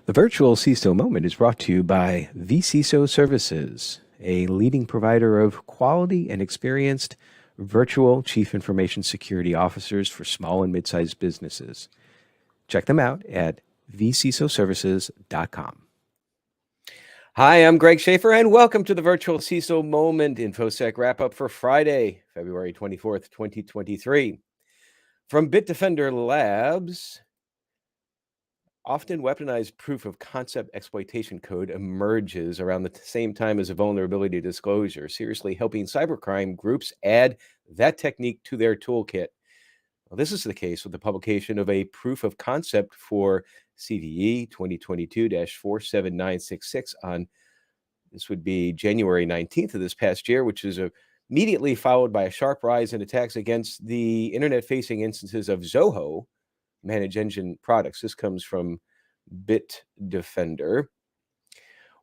The virtual CISO moment is brought to you by vCISO Services, a leading provider of quality and experienced virtual chief information security officers for small and mid-sized businesses. Check them out at vcisoservices.com. Hi, I'm Greg Schaefer, and welcome to the virtual CISO moment Infosec wrap-up for Friday, February 24th, 2023. From Bitdefender Labs, often weaponized proof of concept exploitation code emerges around the same time as a vulnerability disclosure, seriously helping cybercrime groups add that technique to their toolkit. Well, this is the case with the publication of a proof of concept for CVE 2022-47966 on this would be January 19th of this past year, which is immediately followed by a sharp rise in attacks against the internet-facing instances of Zoho managed engine products. This comes from Bitdefender.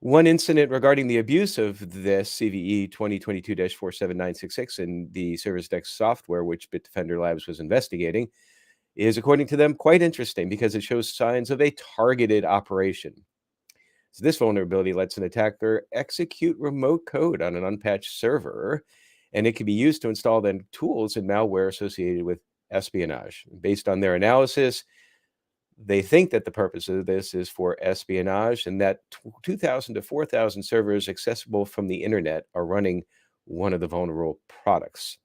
One incident regarding the abuse of this CVE 2022-47966 in the Service Desk software, which Bitdefender Labs was investigating, is, according to them, quite interesting because it shows signs of a targeted operation. So this vulnerability lets an attacker execute remote code on an unpatched server, and it can be used to install then tools and malware associated with espionage. Based on their analysis, they think that the purpose of this is for espionage and that 2,000 to 4,000 servers accessible from the internet are running one of the vulnerable products.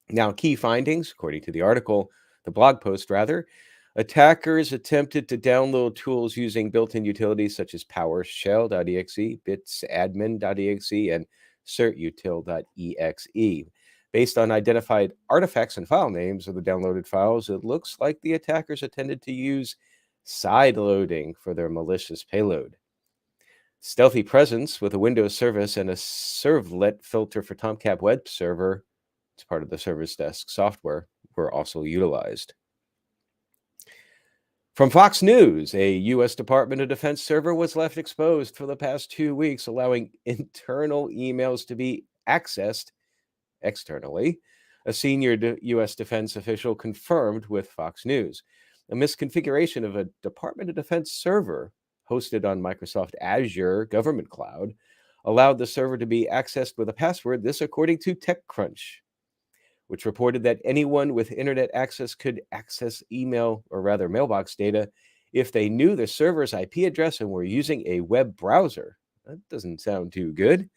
Now, key findings, according to the article, the blog post rather, attackers attempted to download tools using built-in utilities such as PowerShell.exe, bitsadmin.exe, and certutil.exe. Based on identified artifacts and file names of the downloaded files, it looks like the attackers intended to use side loading for their malicious payload. Stealthy presence with a Windows service and a servlet filter for Tomcat web server, it's part of the Service Desk software, were also utilized. From Fox News, a U.S. Department of Defense server was left exposed for the past 2 weeks, allowing internal emails to be accessed externally. A senior U.S. defense official confirmed with Fox News. A misconfiguration of a Department of Defense server hosted on Microsoft Azure Government Cloud allowed the server to be accessed with a password, this according to TechCrunch, which reported that anyone with internet access could access email, or rather mailbox data, if they knew the server's IP address and were using a web browser. That doesn't sound too good.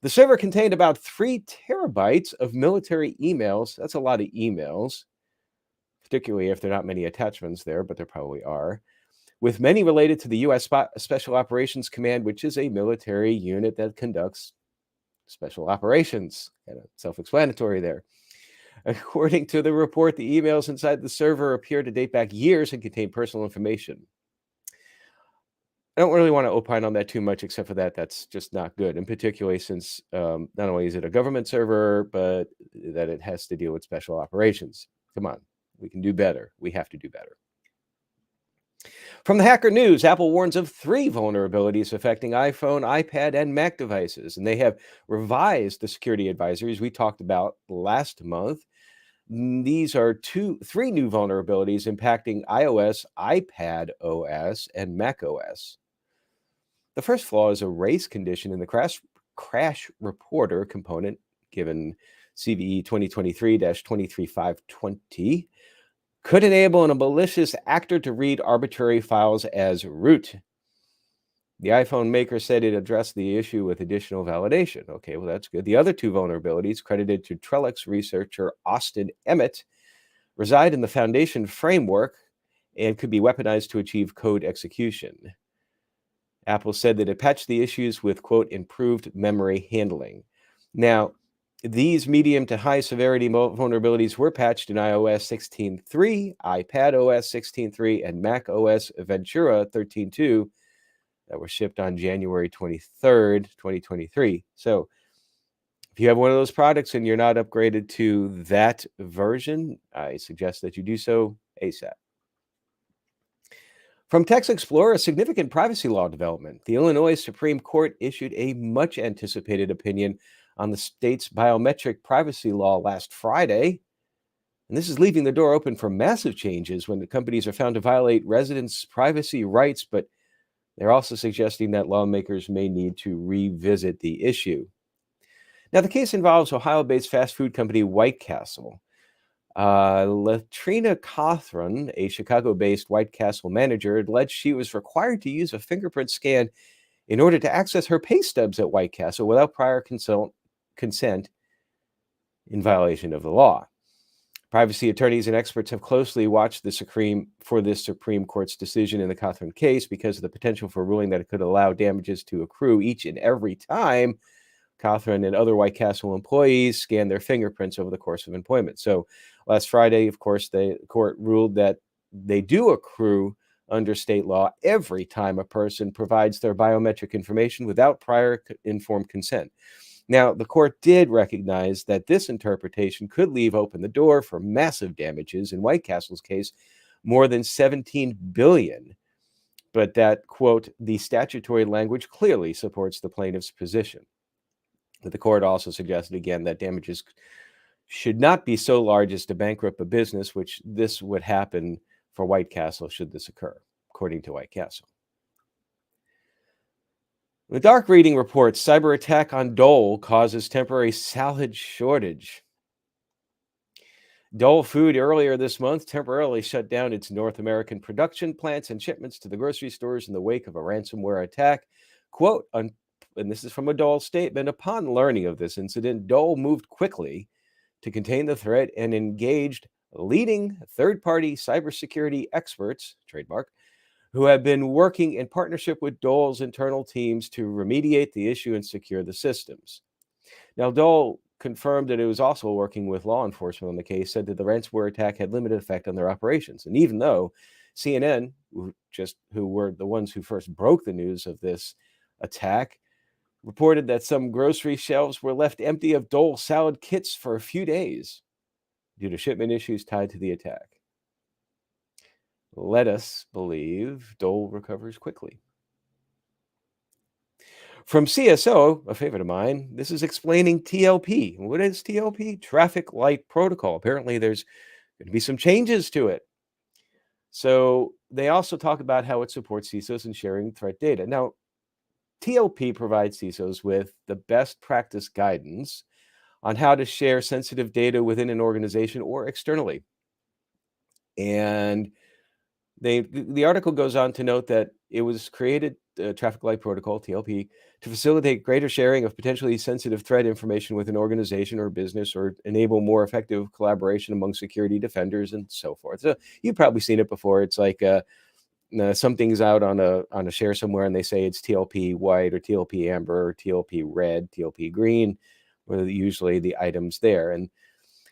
The server contained about 3 terabytes of military emails. That's a lot of emails, particularly if there are not many attachments there, but there probably are, with many related to the U.S. Special Operations Command, which is a military unit that conducts special operations. Kind of self-explanatory there. According to the report, the emails inside the server appear to date back years and contain personal information. I don't really want to opine on that too much, except for that's just not good, and particularly since not only is it a government server, but that it has to deal with special operations. Come on, we can do better. We have to do better. From the Hacker News, Apple warns of 3 vulnerabilities affecting iPhone, iPad, and Mac devices, and they have revised the security advisories we talked about last month. These are 3 new vulnerabilities impacting iOS, iPad OS, and Mac OS. The first flaw is a race condition in the crash reporter component, given CVE 2023-23520, could enable a malicious actor to read arbitrary files as root. The iPhone maker said it addressed the issue with additional validation. Okay, well, that's good. The other 2 vulnerabilities, credited to Trellix researcher Austin Emmett, reside in the Foundation framework and could be weaponized to achieve code execution. Apple said that it patched the issues with, quote, improved memory handling. Now, these medium to high severity vulnerabilities were patched in iOS 16.3, iPad OS 16.3, and Mac OS Ventura 13.2 that were shipped on January 23rd, 2023. So if you have one of those products and you're not upgraded to that version, I suggest that you do so ASAP. From Text Explorer, a significant privacy law development. The Illinois Supreme Court issued a much-anticipated opinion on the state's biometric privacy law last Friday. And this is leaving the door open for massive changes when the companies are found to violate residents' privacy rights, but they're also suggesting that lawmakers may need to revisit the issue. Now, the case involves Ohio based fast food company White Castle. Latrina Cawthron, a Chicago based White Castle manager, alleged she was required to use a fingerprint scan in order to access her pay stubs at White Castle without prior consent in violation of the law. Privacy attorneys and experts have closely watched this Supreme Court's decision in the Cawthron case because of the potential for a ruling that it could allow damages to accrue each and every time Cawthron and other White Castle employees scan their fingerprints over the course of employment. So last Friday, of course, the court ruled that they do accrue under state law every time a person provides their biometric information without prior informed consent. Now, the court did recognize that this interpretation could leave open the door for massive damages, in White Castle's case, more than $17 billion, but that, quote, the statutory language clearly supports the plaintiff's position. But the court also suggested again that damages should not be so large as to bankrupt a business, which this would happen for White Castle should this occur, according to White Castle. The Dark Reading reports cyber attack on Dole causes temporary salad shortage. Dole Food earlier this month temporarily shut down its North American production plants and shipments to the grocery stores in the wake of a ransomware attack. Quote, and this is from a Dole statement, upon learning of this incident, Dole moved quickly to contain the threat and engaged leading third-party cybersecurity experts, trademark, who have been working in partnership with Dole's internal teams to remediate the issue and secure the systems. Now, Dole confirmed that it was also working with law enforcement on the case, said that the ransomware attack had limited effect on their operations. And even though CNN, who were the ones who first broke the news of this attack, reported that some grocery shelves were left empty of Dole salad kits for a few days due to shipment issues tied to the attack. Let us believe Dole recovers quickly. From CSO, a favorite of mine, this is explaining TLP. What is TLP? Traffic Light Protocol. Apparently, there's going to be some changes to it. So they also talk about how it supports CISOs in sharing threat data. Now, TLP provides CISOs with the best practice guidance on how to share sensitive data within an organization or externally. And the article goes on to note that it was created, Traffic Light Protocol, TLP, to facilitate greater sharing of potentially sensitive threat information with an organization or business, or enable more effective collaboration among security defenders and so forth. So you've probably seen it before. It's like something's out on a share somewhere, and they say it's TLP white or TLP amber or TLP red, TLP green, with usually the items there. And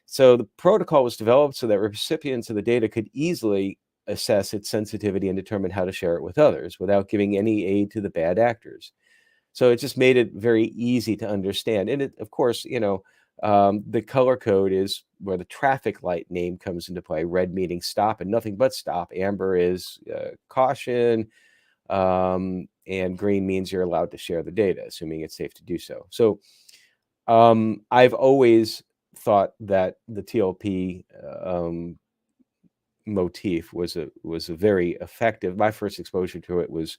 so the protocol was developed so that recipients of the data could easily assess its sensitivity and determine how to share it with others without giving any aid to the bad actors. So it just made it very easy to understand. And it, of course, the color code is where the traffic light name comes into play. Red meaning stop and nothing but stop. Amber is caution. And green means you're allowed to share the data, assuming it's safe to do so. So I've always thought that the TLP motif was a very effective. My first exposure to it was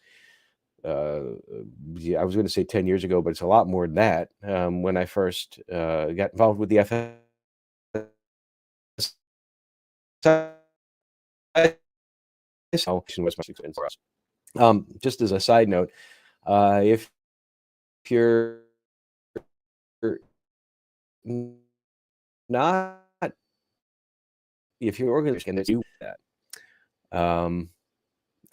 I was going to say 10 years ago, but it's a lot more than that. When I first got involved with the FS, was much expensive for us. Just as a side note, if you're not, if your organization can do that,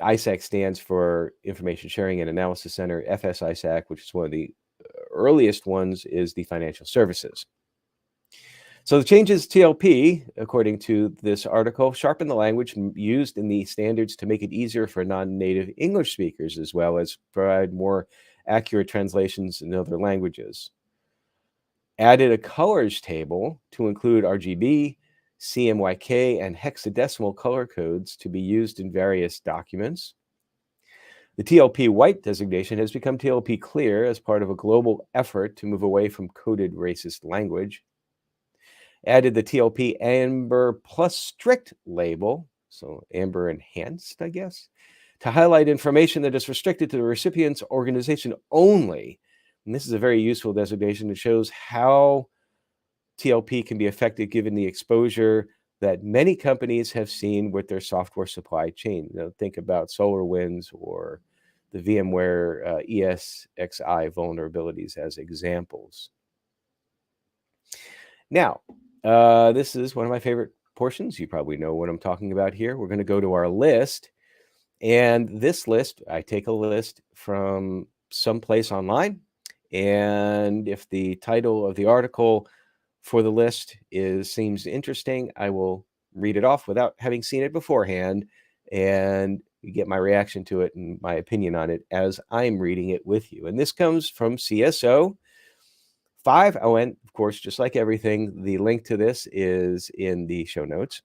ISAC stands for Information Sharing and Analysis Center. FS ISAC, which is one of the earliest ones, is the financial services. So the changes to TLP, according to this article, sharpen the language used in the standards to make it easier for non-native English speakers, as well as provide more accurate translations in other languages. Added a colors table to include RGB, CMYK, and hexadecimal color codes to be used in various documents. The TLP white designation has become TLP clear as part of a global effort to move away from coded racist language. added the TLP Amber Plus Strict label, so Amber Enhanced, I guess, to highlight information that is restricted to the recipient's organization only. And this is a very useful designation. It shows how TLP can be effective given the exposure that many companies have seen with their software supply chain. Think about SolarWinds or the VMware ESXi vulnerabilities as examples. Now, this is one of my favorite portions. You probably know what I'm talking about here. We're going to go to our list. And this list, I take a list from someplace online. And if the title of the article for the list seems interesting, I will read it off without having seen it beforehand, and you get my reaction to it and my opinion on it as I'm reading it with you. And this comes from CSO 5. Oh, and of course, just like everything, the link to this is in the show notes.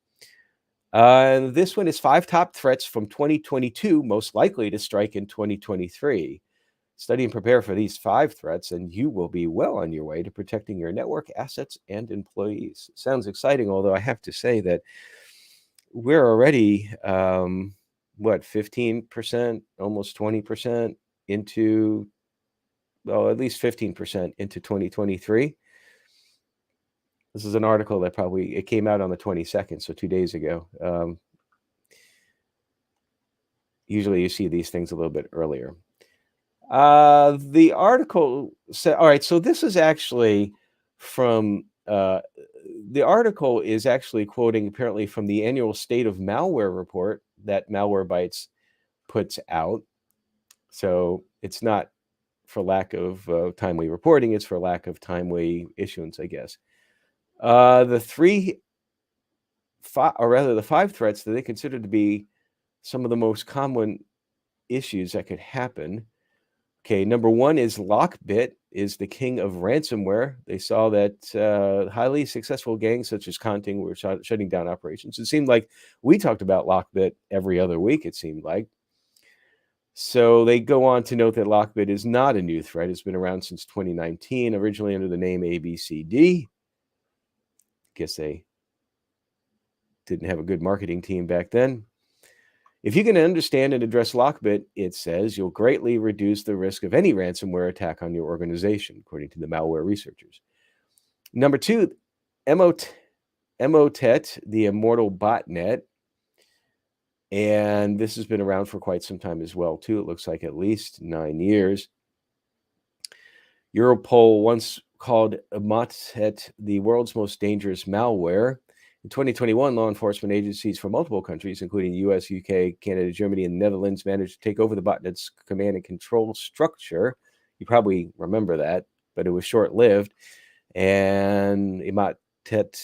This one is 5 top threats from 2022 most likely to strike in 2023. Study and prepare for these 5 threats, and you will be well on your way to protecting your network, assets, and employees. Sounds exciting, although I have to say that we're already, 15%, almost 20% into, well, at least 15% into 2023. This is an article that it came out on the 22nd, so 2 days ago. Usually you see these things a little bit earlier. The article said, all right, so this is actually from, the article is actually quoting apparently from the annual State of Malware report that Malwarebytes puts out. So it's not for lack of timely reporting, it's for lack of timely issuance, I guess. The 5 threats that they consider to be some of the most common issues that could happen. Okay, number 1 is Lockbit is the king of ransomware. They saw that highly successful gangs such as Conting were shutting down operations. It seemed like we talked about Lockbit every other week, it seemed like. So they go on to note that Lockbit is not a new threat. It's been around since 2019, originally under the name ABCD. Guess they didn't have a good marketing team back then. If you can understand and address Lockbit, it says, you'll greatly reduce the risk of any ransomware attack on your organization, according to the malware researchers. Number 2, Emotet, the immortal botnet. And this has been around for quite some time as well, too. It looks like at least 9 years. Europol once called Emotet the world's most dangerous malware. In 2021, law enforcement agencies from multiple countries, including the US, UK, Canada, Germany, and the Netherlands, managed to take over the botnet's command and control structure. You probably remember that, but it was short-lived. And Emotet,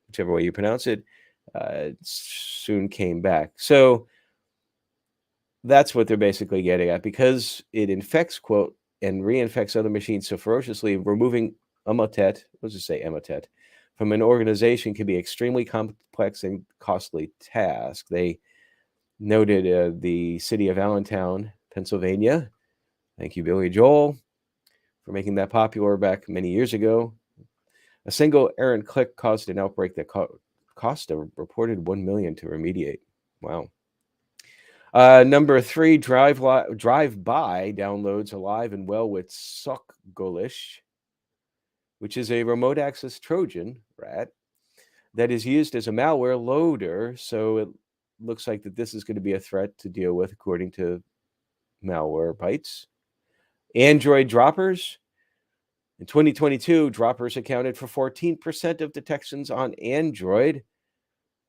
whichever way you pronounce it, soon came back. So that's what they're basically getting at. Because it infects, quote, and reinfects other machines so ferociously, removing Emotet, let's just say Emotet, from an organization can be extremely complex and costly task. They noted the city of Allentown, Pennsylvania. Thank you, Billy Joel, for making that popular back many years ago. A single errant click caused an outbreak that cost a reported $1 million to remediate. Wow. Number 3, drive-by downloads alive and well with Sockgolish, which is a remote access Trojan rat that is used as a malware loader. So it looks like that this is going to be a threat to deal with, according to Malwarebytes. Android droppers. In 2022, droppers accounted for 14% of detections on Android.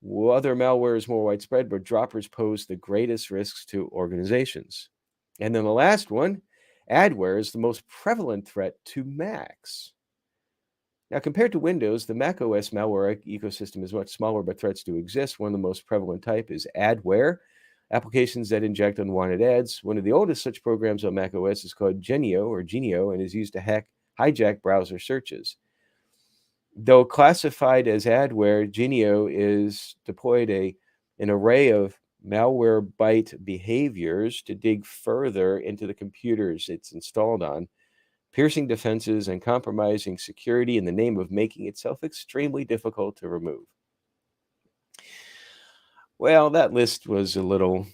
Other malware is more widespread, but droppers pose the greatest risks to organizations. And then the last one, adware is the most prevalent threat to Macs. Now, compared to Windows, the Mac OS malware ecosystem is much smaller, but threats do exist. One of the most prevalent type is adware, applications that inject unwanted ads. One of the oldest such programs on Mac OS is called Genio, and is used to hijack browser searches. Though classified as adware, Genio is deployed an array of Malwarebyte behaviors to dig further into the computers it's installed on. piercing defenses, and compromising security in the name of making itself extremely difficult to remove. Well, that list was a little.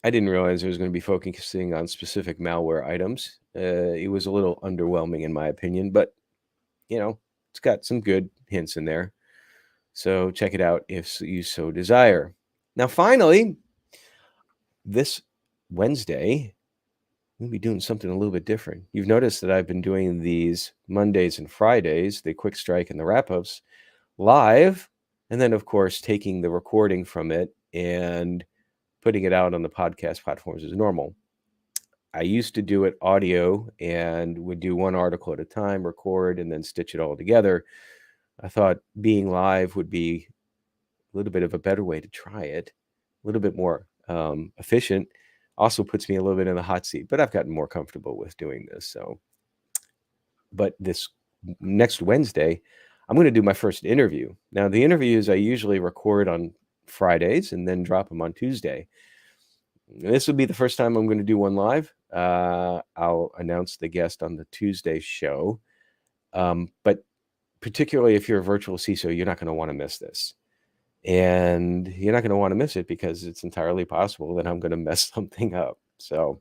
I didn't realize it was going to be focusing on specific malware items. It was a little underwhelming, in my opinion, but it's got some good hints in there. So check it out if you so desire. Now, finally, this Wednesday, we'll be doing something a little bit different. You've noticed that I've been doing these Mondays and Fridays, the quick strike and the wrap-ups, live, and then, of course, taking the recording from it and putting it out on the podcast platforms as normal. I used to do it audio and would do one article at a time, record, and then stitch it all together. I thought being live would be a little bit of a better way to try it, a little bit more efficient. Also puts me a little bit in the hot seat, but I've gotten more comfortable with doing this. So, but this next Wednesday, I'm going to do my first interview. Now, the interviews I usually record on Fridays and then drop them on Tuesday. This will be the first time I'm going to do one live. I'll announce the guest on the Tuesday show. But particularly if you're a virtual CISO, you're not going to want to miss this. And you're not going to want to miss it because it's entirely possible that I'm going to mess something up. So,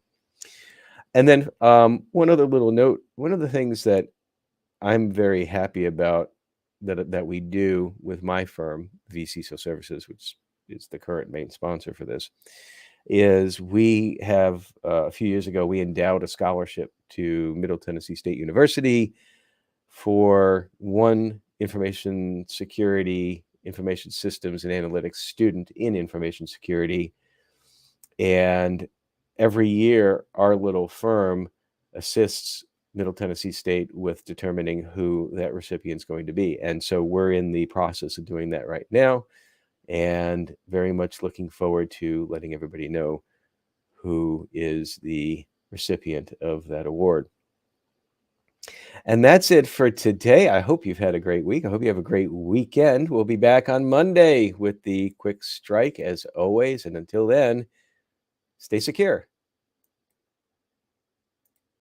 and then one other little note, one of the things that I'm very happy about that we do with my firm, vCISO Services, which is the current main sponsor for this, is we have a few years ago, we endowed a scholarship to Middle Tennessee State University for one information security, information systems, and analytics student in information security. And every year, our little firm assists Middle Tennessee State with determining who that recipient's going to be. And so we're in the process of doing that right now, and very much looking forward to letting everybody know who is the recipient of that award. And that's it for today. I hope you've had a great week. I hope you have a great weekend. We'll be back on Monday with the quick strike as always. And until then, stay secure.